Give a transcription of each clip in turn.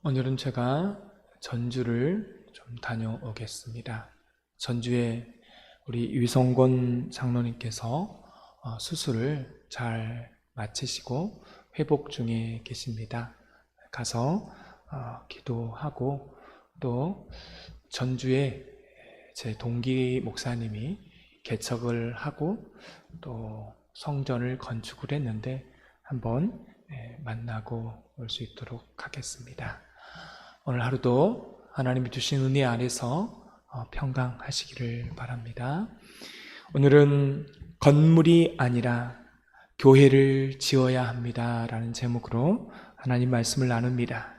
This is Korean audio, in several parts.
오늘은 제가 전주를 좀 다녀오겠습니다. 전주에 우리 유성권 장로님께서 수술을 잘 마치시고 회복 중에 계십니다. 가서 기도하고 또 전주에 제 동기 목사님이 개척을 하고 또 성전을 건축을 했는데 한번 만나고 올 수 있도록 하겠습니다. 오늘 하루도 하나님이 주신 은혜 안에서 평강하시기를 바랍니다. 오늘은 건물이 아니라 교회를 지어야 합니다 라는 제목으로 하나님 말씀을 나눕니다.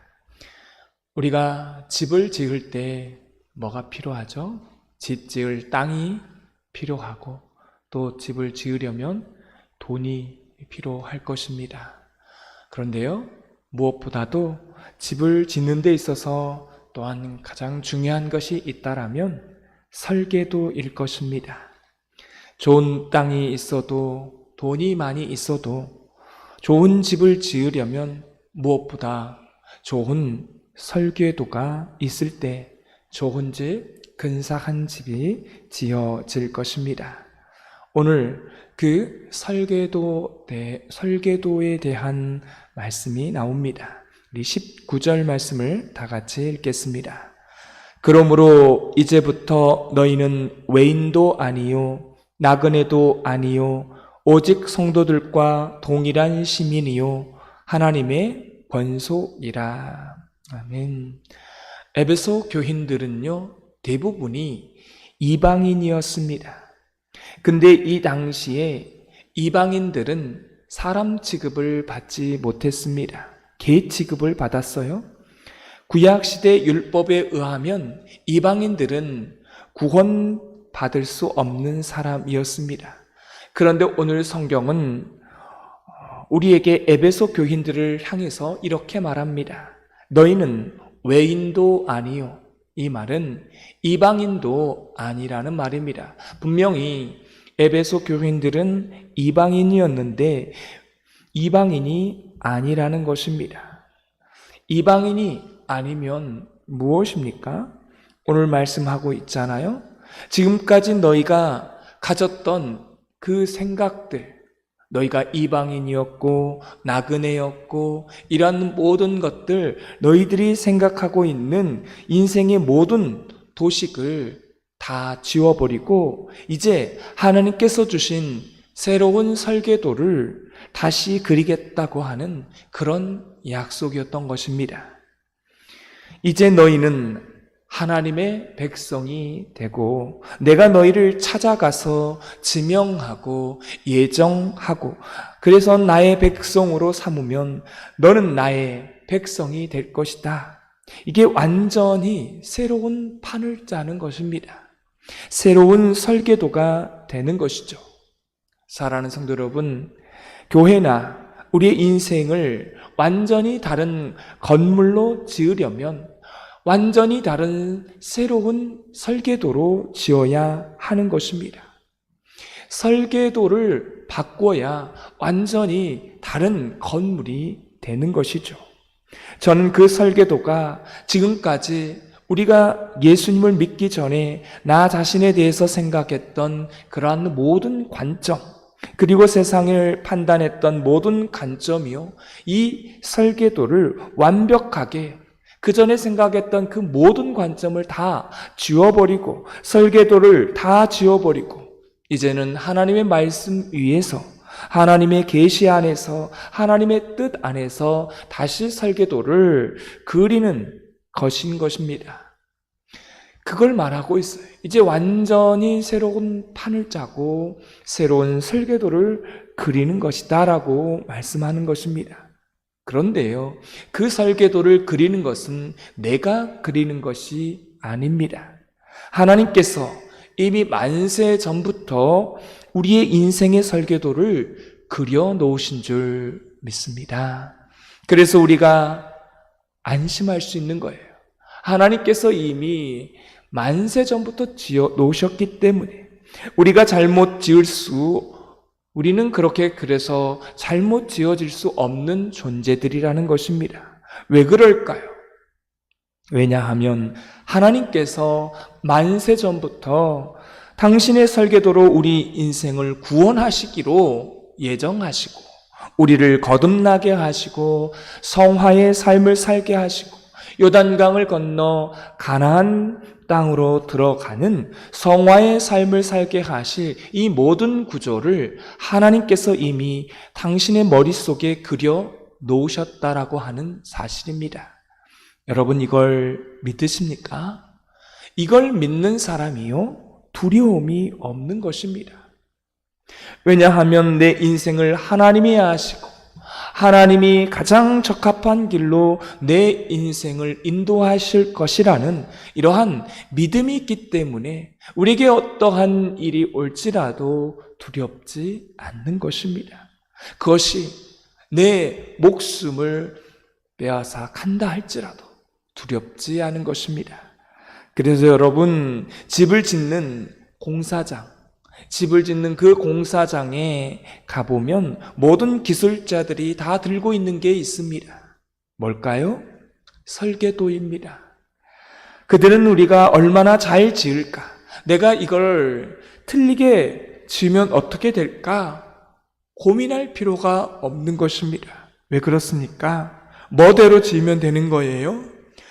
우리가 집을 지을 때 뭐가 필요하죠? 집 지을 땅이 필요하고 또 집을 지으려면 돈이 필요할 것입니다. 그런데요, 무엇보다도 집을 짓는 데 있어서 또한 가장 중요한 것이 있다라면 설계도일 것입니다. 좋은 땅이 있어도 돈이 많이 있어도 좋은 집을 지으려면 무엇보다 좋은 설계도가 있을 때 좋은 집, 근사한 집이 지어질 것입니다. 오늘 그 설계도에 대한 말씀이 나옵니다. 우리 19절 말씀을 다 같이 읽겠습니다. 그러므로 이제부터 너희는 외인도 아니요 나그네도 아니요 오직 성도들과 동일한 시민이요 하나님의 권속이라. 아멘. 에베소 교인들은요 대부분이 이방인이었습니다. 근데 이 당시에 이방인들은 사람 취급을 받지 못했습니다. 개 취급을 받았어요. 구약시대 율법에 의하면 이방인들은 구원받을 수 없는 사람이었습니다. 그런데 오늘 성경은 우리에게 에베소 교인들을 향해서 이렇게 말합니다. 너희는 외인도 아니요. 이 말은 이방인도 아니라는 말입니다. 분명히 에베소 교인들은 이방인이었는데 이방인이 아니라는 것입니다. 이방인이 아니면 무엇입니까? 오늘 말씀하고 있잖아요. 지금까지 너희가 가졌던 그 생각들, 너희가 이방인이었고 나그네였고 이런 모든 것들, 너희들이 생각하고 있는 인생의 모든 도식을 다 지워버리고 이제 하나님께서 주신 새로운 설계도를 다시 그리겠다고 하는 그런 약속이었던 것입니다. 이제 너희는 하나님의 백성이 되고 내가 너희를 찾아가서 지명하고 예정하고 그래서 나의 백성으로 삼으면 너는 나의 백성이 될 것이다. 이게 완전히 새로운 판을 짜는 것입니다. 새로운 설계도가 되는 것이죠. 사랑하는 성도 여러분, 교회나 우리의 인생을 완전히 다른 건물로 지으려면 완전히 다른 새로운 설계도로 지어야 하는 것입니다. 설계도를 바꿔야 완전히 다른 건물이 되는 것이죠. 저는 그 설계도가 지금까지 우리가 예수님을 믿기 전에 나 자신에 대해서 생각했던 그러한 모든 관점, 그리고 세상을 판단했던 모든 관점이요, 이 설계도를 완벽하게 그 전에 생각했던 그 모든 관점을 다 지워버리고 설계도를 다 지워버리고 이제는 하나님의 말씀 위에서 하나님의 계시 안에서 하나님의 뜻 안에서 다시 설계도를 그리는 것인 것입니다. 그걸 말하고 있어요. 이제 완전히 새로운 판을 짜고 새로운 설계도를 그리는 것이다 라고 말씀하는 것입니다. 그런데요, 그 설계도를 그리는 것은 내가 그리는 것이 아닙니다. 하나님께서 이미 만세 전부터 우리의 인생의 설계도를 그려 놓으신 줄 믿습니다. 그래서 우리가 안심할 수 있는 거예요. 하나님께서 이미 만세 전부터 지어 놓으셨기 때문에 우리가 우리는 그래서 잘못 지어질 수 없는 존재들이라는 것입니다. 왜 그럴까요? 왜냐하면 하나님께서 만세 전부터 당신의 설계도로 우리 인생을 구원하시기로 예정하시고 우리를 거듭나게 하시고 성화의 삶을 살게 하시고 요단강을 건너 가나안 땅으로 들어가는 성화의 삶을 살게 하실 이 모든 구조를 하나님께서 이미 당신의 머릿속에 그려 놓으셨다라고 하는 사실입니다. 여러분, 이걸 믿으십니까? 이걸 믿는 사람이요, 두려움이 없는 것입니다. 왜냐하면 내 인생을 하나님이 아시고 하나님이 가장 적합한 길로 내 인생을 인도하실 것이라는 이러한 믿음이 있기 때문에 우리에게 어떠한 일이 올지라도 두렵지 않는 것입니다. 그것이 내 목숨을 빼앗아 간다 할지라도 두렵지 않은 것입니다. 그래서 여러분, 집을 짓는 그 공사장에 가보면 모든 기술자들이 다 들고 있는 게 있습니다. 뭘까요? 설계도입니다. 그들은 우리가 얼마나 잘 지을까? 내가 이걸 틀리게 지으면 어떻게 될까? 고민할 필요가 없는 것입니다. 왜 그렇습니까? 뭐대로 지으면 되는 거예요?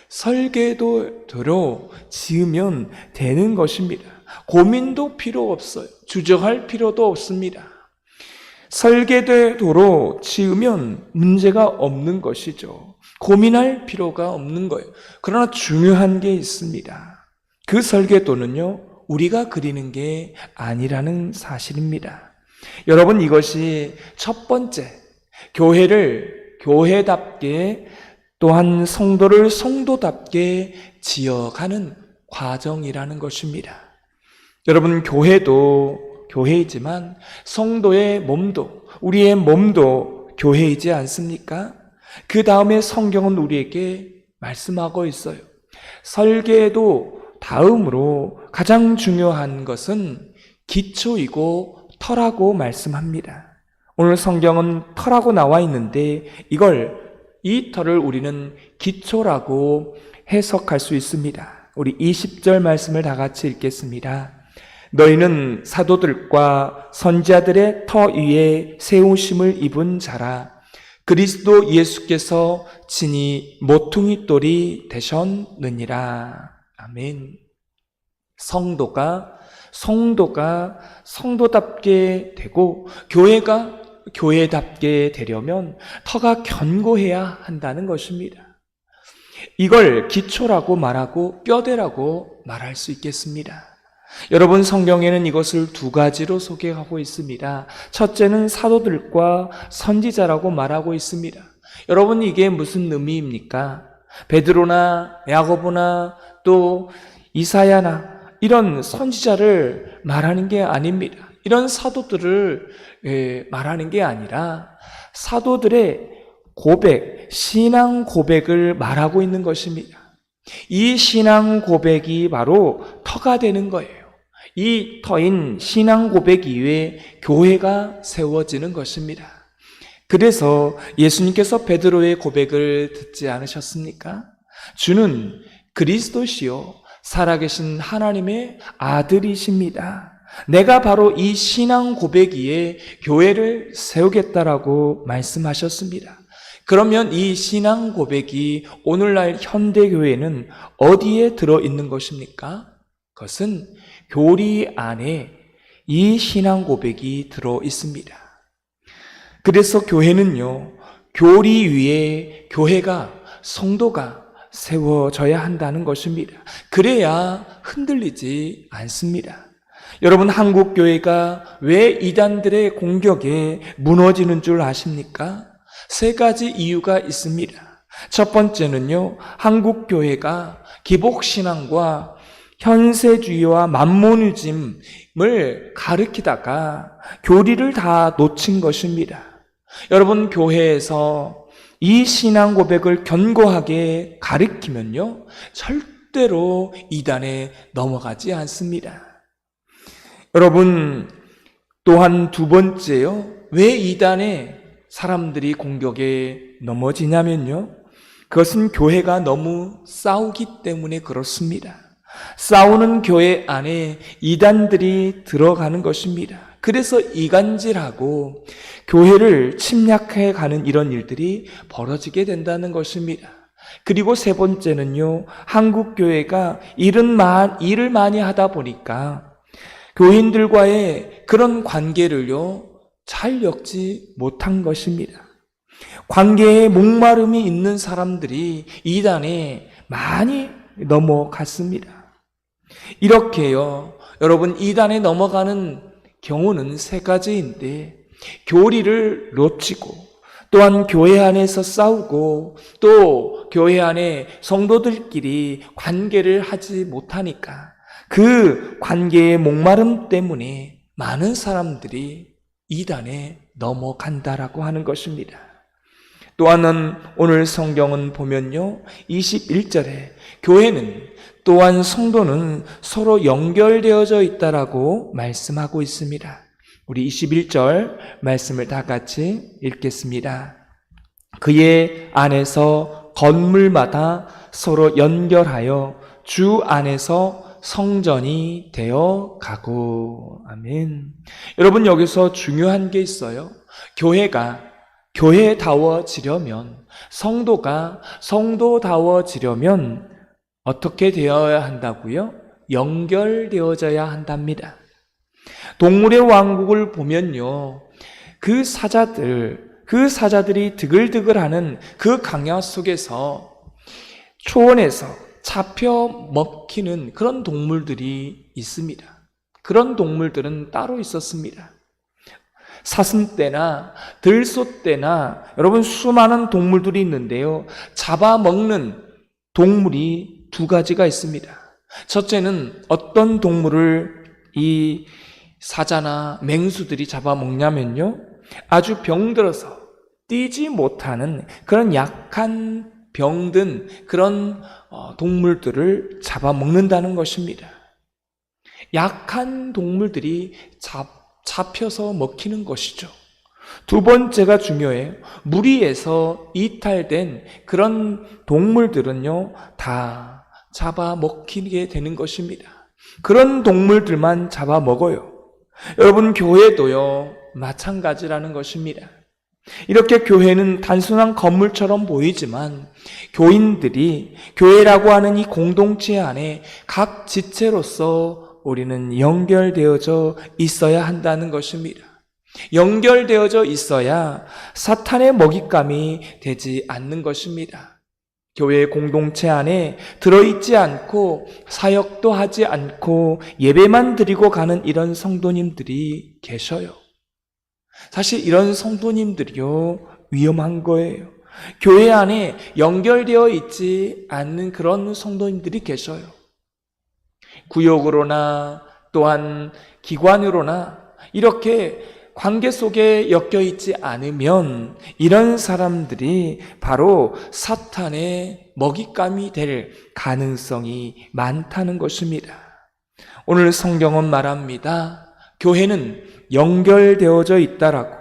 설계도대로 지으면 되는 것입니다. 고민도 필요 없어요. 주저할 필요도 없습니다. 설계도로 지으면 문제가 없는 것이죠. 고민할 필요가 없는 거예요. 그러나 중요한 게 있습니다. 그 설계도는요, 우리가 그리는 게 아니라는 사실입니다. 여러분, 이것이 첫 번째, 교회를 교회답게 또한 성도를 성도답게 지어가는 과정이라는 것입니다. 여러분, 교회도 교회이지만 성도의 몸도, 우리의 몸도 교회이지 않습니까? 그 다음에 성경은 우리에게 말씀하고 있어요. 설계도 다음으로 가장 중요한 것은 기초이고 터라고 말씀합니다. 오늘 성경은 터라고 나와 있는데 이 터를 우리는 기초라고 해석할 수 있습니다. 우리 20절 말씀을 다 같이 읽겠습니다. 너희는 사도들과 선지자들의 터 위에 세우심을 입은 자라. 그리스도 예수께서 친히 모퉁이 돌이 되셨느니라. 아멘. 성도가 성도답게 되고 교회가 교회답게 되려면 터가 견고해야 한다는 것입니다. 이걸 기초라고 말하고 뼈대라고 말할 수 있겠습니다. 여러분, 성경에는 이것을 두 가지로 소개하고 있습니다. 첫째는 사도들과 선지자라고 말하고 있습니다. 여러분, 이게 무슨 의미입니까? 베드로나 야고보나 또 이사야나 이런 선지자를 말하는 게 아닙니다. 이런 사도들을 말하는 게 아니라 사도들의 고백, 신앙 고백을 말하고 있는 것입니다. 이 신앙 고백이 바로 터가 되는 거예요. 이 터인 신앙 고백 이외에 교회가 세워지는 것입니다. 그래서 예수님께서 베드로의 고백을 듣지 않으셨습니까? 주는 그리스도시요 살아계신 하나님의 아들이십니다. 내가 바로 이 신앙 고백 위에 교회를 세우겠다라고 말씀하셨습니다. 그러면 이 신앙 고백이 오늘날 현대교회는 어디에 들어있는 것입니까? 그것은 교리 안에 이 신앙 고백이 들어있습니다. 그래서 교회는요, 교리 위에 교회가, 성도가 세워져야 한다는 것입니다. 그래야 흔들리지 않습니다. 여러분, 한국 교회가 왜 이단들의 공격에 무너지는 줄 아십니까? 세 가지 이유가 있습니다. 첫 번째는요, 한국 교회가 기복신앙과 현세주의와 만모니즘을 가르치다가 교리를 다 놓친 것입니다. 여러분, 교회에서 이 신앙 고백을 견고하게 가르치면요, 절대로 이단에 넘어가지 않습니다. 여러분, 또한 두 번째요, 왜 이단에 사람들이 공격에 넘어지냐면요, 그것은 교회가 너무 싸우기 때문에 그렇습니다. 싸우는 교회 안에 이단들이 들어가는 것입니다. 그래서 이간질하고 교회를 침략해 가는 이런 일들이 벌어지게 된다는 것입니다. 그리고 세 번째는요, 한국 교회가 일을 많이 하다 보니까 교인들과의 그런 관계를요, 잘 엮지 못한 것입니다. 관계에 목마름이 있는 사람들이 이단에 많이 넘어갔습니다. 이렇게요, 여러분, 이단에 넘어가는 경우는 세 가지인데, 교리를 놓치고, 또한 교회 안에서 싸우고, 또 교회 안에 성도들끼리 관계를 하지 못하니까 그 관계의 목마름 때문에 많은 사람들이 이단에 넘어간다라고 하는 것입니다. 또 하나는 오늘 성경은 보면요, 21절에 교회는 또한 성도는 서로 연결되어져 있다라고 말씀하고 있습니다. 우리 21절 말씀을 다 같이 읽겠습니다. 그의 안에서 건물마다 서로 연결하여 주 안에서 성전이 되어 가고. 아멘. 여러분, 여기서 중요한 게 있어요. 교회가 교회다워지려면, 성도가 성도다워지려면 어떻게 되어야 한다고요? 연결되어져야 한답니다. 동물의 왕국을 보면요, 그 사자들이 드글드글하는 그 강야 속에서 초원에서 잡혀 먹히는 그런 동물들이 있습니다. 그런 동물들은 따로 있었습니다. 사슴떼나 들소떼나 여러분 수많은 동물들이 있는데요, 잡아먹는 동물이 두 가지가 있습니다. 첫째는 어떤 동물을 이 사자나 맹수들이 잡아먹냐면요, 아주 병들어서 뛰지 못하는 그런 약한 병든 그런 동물들을 잡아먹는다는 것입니다. 약한 동물들이 잡혀서 먹히는 것이죠. 두 번째가 중요해요. 무리에서 이탈된 그런 동물들은요, 다 잡아먹히게 되는 것입니다. 그런 동물들만 잡아먹어요. 여러분, 교회도요, 마찬가지라는 것입니다. 이렇게 교회는 단순한 건물처럼 보이지만 교인들이 교회라고 하는 이 공동체 안에 각 지체로서 우리는 연결되어져 있어야 한다는 것입니다. 연결되어져 있어야 사탄의 먹잇감이 되지 않는 것입니다. 교회 공동체 안에 들어있지 않고 사역도 하지 않고 예배만 드리고 가는 이런 성도님들이 계셔요. 사실 이런 성도님들이요, 위험한 거예요. 교회 안에 연결되어 있지 않는 그런 성도님들이 계셔요. 구역으로나 또한 기관으로나 이렇게 관계 속에 엮여 있지 않으면 이런 사람들이 바로 사탄의 먹잇감이 될 가능성이 많다는 것입니다. 오늘 성경은 말합니다. 교회는 연결되어져 있다라고.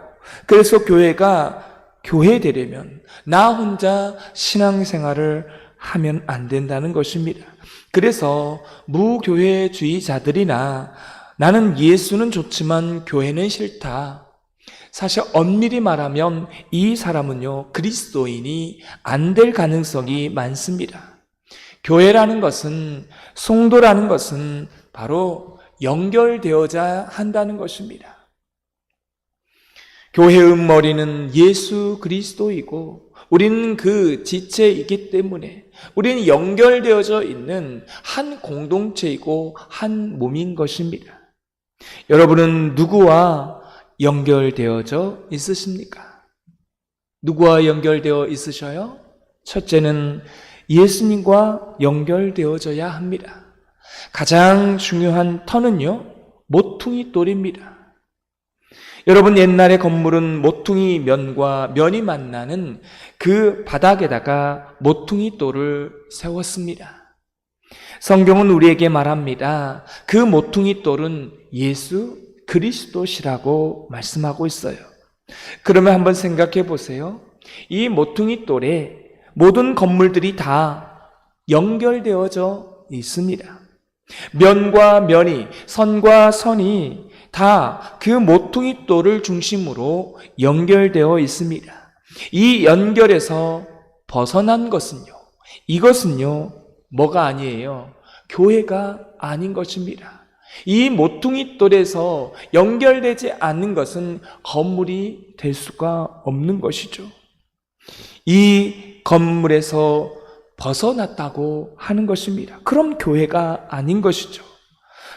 그래서 교회가 교회되려면 나 혼자 신앙생활을 하면 안 된다는 것입니다. 그래서 무교회주의자들이나 나는 예수는 좋지만 교회는 싫다. 사실 엄밀히 말하면 이 사람은요, 그리스도인이 안 될 가능성이 많습니다. 교회라는 것은, 성도라는 것은 바로 연결되어야 한다는 것입니다. 교회의 머리는 예수 그리스도이고 우리는 그 지체이기 때문에 우리는 연결되어져 있는 한 공동체이고 한 몸인 것입니다. 여러분은 누구와 연결되어져 있으십니까? 누구와 연결되어 있으셔요? 첫째는 예수님과 연결되어져야 합니다. 가장 중요한 터는요, 모퉁이 돌입니다. 여러분, 옛날의 건물은 모퉁이 면과 면이 만나는 그 바닥에다가 모퉁이 돌을 세웠습니다. 성경은 우리에게 말합니다. 그 모퉁이 돌은 예수 그리스도시라고 말씀하고 있어요. 그러면 한번 생각해 보세요. 이 모퉁이 돌에 모든 건물들이 다 연결되어져 있습니다. 면과 면이, 선과 선이 다 그 모퉁이 돌을 중심으로 연결되어 있습니다. 이 연결에서 벗어난 것은요, 이것은요, 뭐가 아니에요? 교회가 아닌 것입니다. 이 모퉁이 돌에서 연결되지 않는 것은 건물이 될 수가 없는 것이죠. 이 건물에서 벗어났다고 하는 것입니다. 그럼 교회가 아닌 것이죠.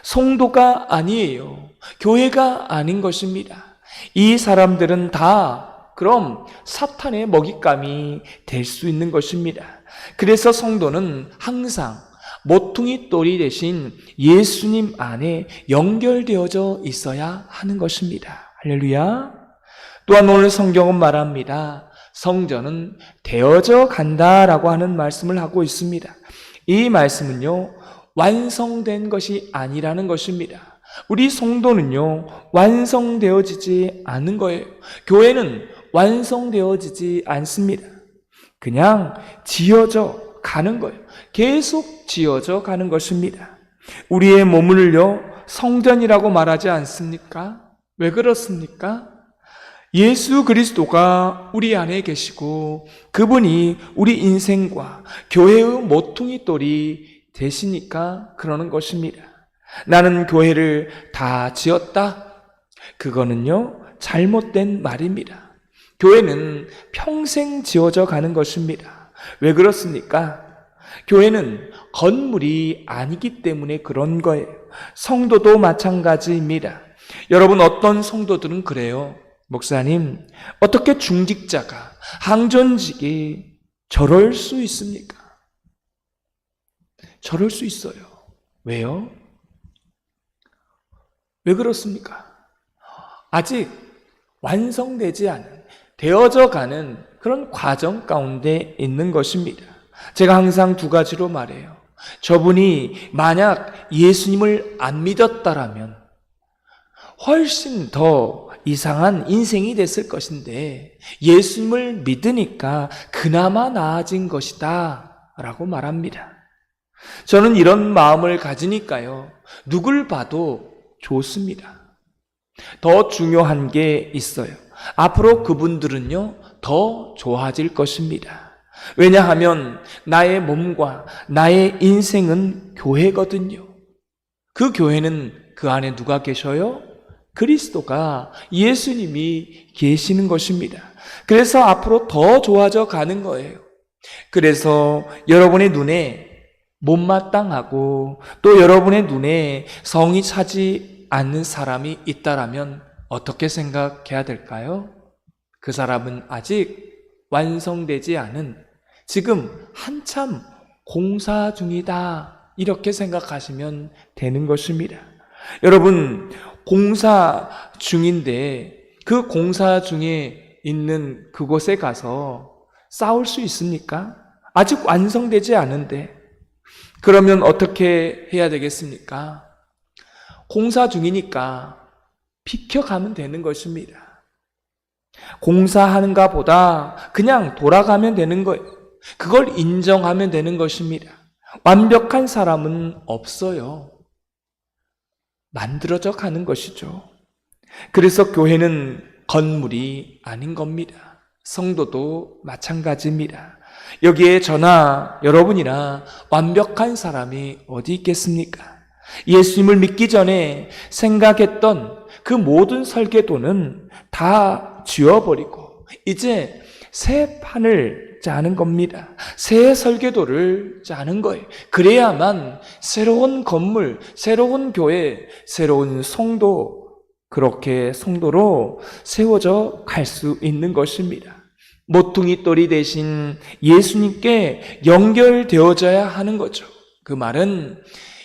성도가 아니에요. 교회가 아닌 것입니다. 이 사람들은 다 그럼 사탄의 먹잇감이 될 수 있는 것입니다. 그래서 성도는 항상 모퉁이 돌이 대신 예수님 안에 연결되어져 있어야 하는 것입니다. 할렐루야. 또한 오늘 성경은 말합니다. 성전은 되어져 간다라고 하는 말씀을 하고 있습니다. 이 말씀은요, 완성된 것이 아니라는 것입니다. 우리 성도는요, 완성되어지지 않는 거예요. 교회는 완성되어지지 않습니다. 그냥 지어져 가는 거예요. 계속 지어져 가는 것입니다. 우리의 몸을요, 성전이라고 말하지 않습니까? 왜 그렇습니까? 예수 그리스도가 우리 안에 계시고 그분이 우리 인생과 교회의 모퉁이 돌이 되시니까 그러는 것입니다. 나는 교회를 다 지었다? 그거는요, 잘못된 말입니다. 교회는 평생 지어져 가는 것입니다. 왜 그렇습니까? 교회는 건물이 아니기 때문에 그런 거예요. 성도도 마찬가지입니다. 여러분, 어떤 성도들은 그래요. 목사님, 어떻게 중직자가, 항전직이 저럴 수 있습니까? 저럴 수 있어요. 왜요? 왜 그렇습니까? 아직 완성되지 않은, 되어져 가는 그런 과정 가운데 있는 것입니다. 제가 항상 두 가지로 말해요. 저분이 만약 예수님을 안 믿었다라면 훨씬 더 이상한 인생이 됐을 것인데 예수님을 믿으니까 그나마 나아진 것이다 라고 말합니다. 저는 이런 마음을 가지니까요, 누굴 봐도 좋습니다. 더 중요한 게 있어요. 앞으로 그분들은요, 더 좋아질 것입니다. 왜냐하면 나의 몸과 나의 인생은 교회거든요. 그 교회는 그 안에 누가 계셔요? 그리스도가, 예수님이 계시는 것입니다. 그래서 앞으로 더 좋아져 가는 거예요. 그래서 여러분의 눈에 못마땅하고 또 여러분의 눈에 성이 차지 않는 사람이 있다라면 어떻게 생각해야 될까요? 그 사람은 아직 완성되지 않은, 지금 한참 공사 중이다, 이렇게 생각하시면 되는 것입니다. 여러분, 공사 중인데 그 공사 중에 있는 그곳에 가서 싸울 수 있습니까? 아직 완성되지 않은데. 그러면 어떻게 해야 되겠습니까? 공사 중이니까 비켜가면 되는 것입니다. 공사하는가 보다 그냥 돌아가면 되는 거예요. 그걸 인정하면 되는 것입니다. 완벽한 사람은 없어요. 만들어져 가는 것이죠. 그래서 교회는 건물이 아닌 겁니다. 성도도 마찬가지입니다. 여기에 저나 여러분이나 완벽한 사람이 어디 있겠습니까? 예수님을 믿기 전에 생각했던 그 모든 설계도는 다 지워버리고 이제 새 판을 짜는 겁니다. 새 설계도를 짜는 거예요. 그래야만 새로운 건물, 새로운 교회, 새로운 성도, 그렇게 성도로 세워져 갈 수 있는 것입니다. 모퉁이 돌이 대신 예수님께 연결되어져야 하는 거죠. 그 말은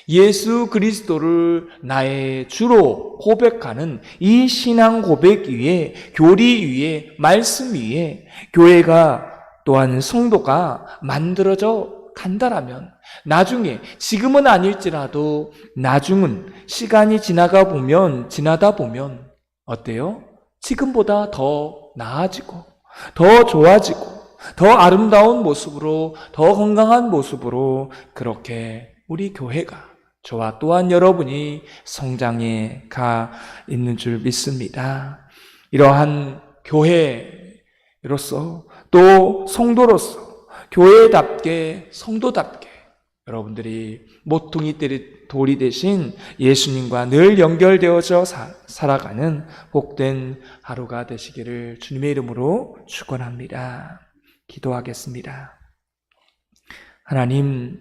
예수 그리스도를 나의 주로 고백하는 이 신앙 고백 위에, 교리 위에, 말씀 위에 교회가 또한 성도가 만들어져 간다라면 나중에, 지금은 아닐지라도 나중은 시간이 지나다 보면 어때요? 지금보다 더 나아지고 더 좋아지고 더 아름다운 모습으로, 더 건강한 모습으로 그렇게 우리 교회가, 저와 또한 여러분이 성장해 가 있는 줄 믿습니다. 이러한 교회로서 또 성도로서 교회답게 성도답게 여러분들이 모퉁이 돌이 되신 예수님과 늘 연결되어져 살아가는 복된 하루가 되시기를 주님의 이름으로 축원합니다. 기도하겠습니다. 하나님,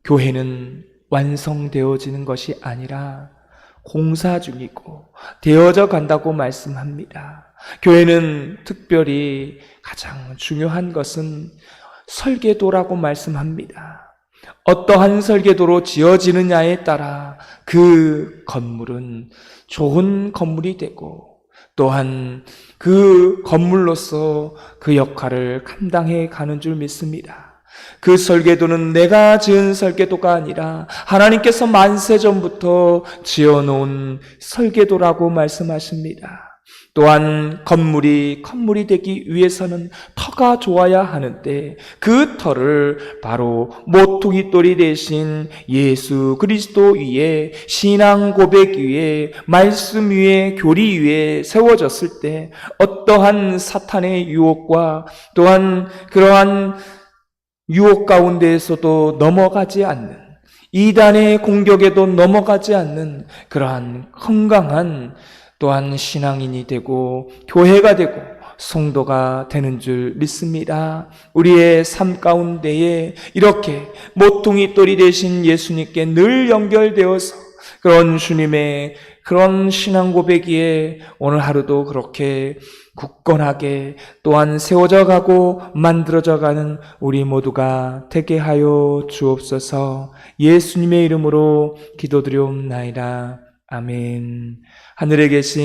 교회는 완성되어지는 것이 아니라 공사 중이고 되어져 간다고 말씀합니다. 교회는 특별히 가장 중요한 것은 설계도라고 말씀합니다. 어떠한 설계도로 지어지느냐에 따라 그 건물은 좋은 건물이 되고 또한 그 건물로서 그 역할을 감당해 가는 줄 믿습니다. 그 설계도는 내가 지은 설계도가 아니라 하나님께서 만세 전부터 지어놓은 설계도라고 말씀하십니다. 또한 건물이 되기 위해서는 터가 좋아야 하는데 그 터를 바로 모퉁이 돌이 되신 예수 그리스도 위에, 신앙 고백 위에, 말씀 위에, 교리 위에 세워졌을 때 어떠한 사탄의 유혹과 또한 그러한 유혹 가운데에서도 넘어가지 않는, 이단의 공격에도 넘어가지 않는 그러한 건강한 또한 신앙인이 되고 교회가 되고 성도가 되는 줄 믿습니다. 우리의 삶 가운데에 이렇게 모퉁이 돌이 되신 예수님께 늘 연결되어서 그런 주님의 그런 신앙 고백이에 오늘 하루도 그렇게 굳건하게 또한 세워져 가고 만들어져 가는 우리 모두가 되게 하여 주옵소서. 예수님의 이름으로 기도드리옵나이다. 아멘. 하늘에 계신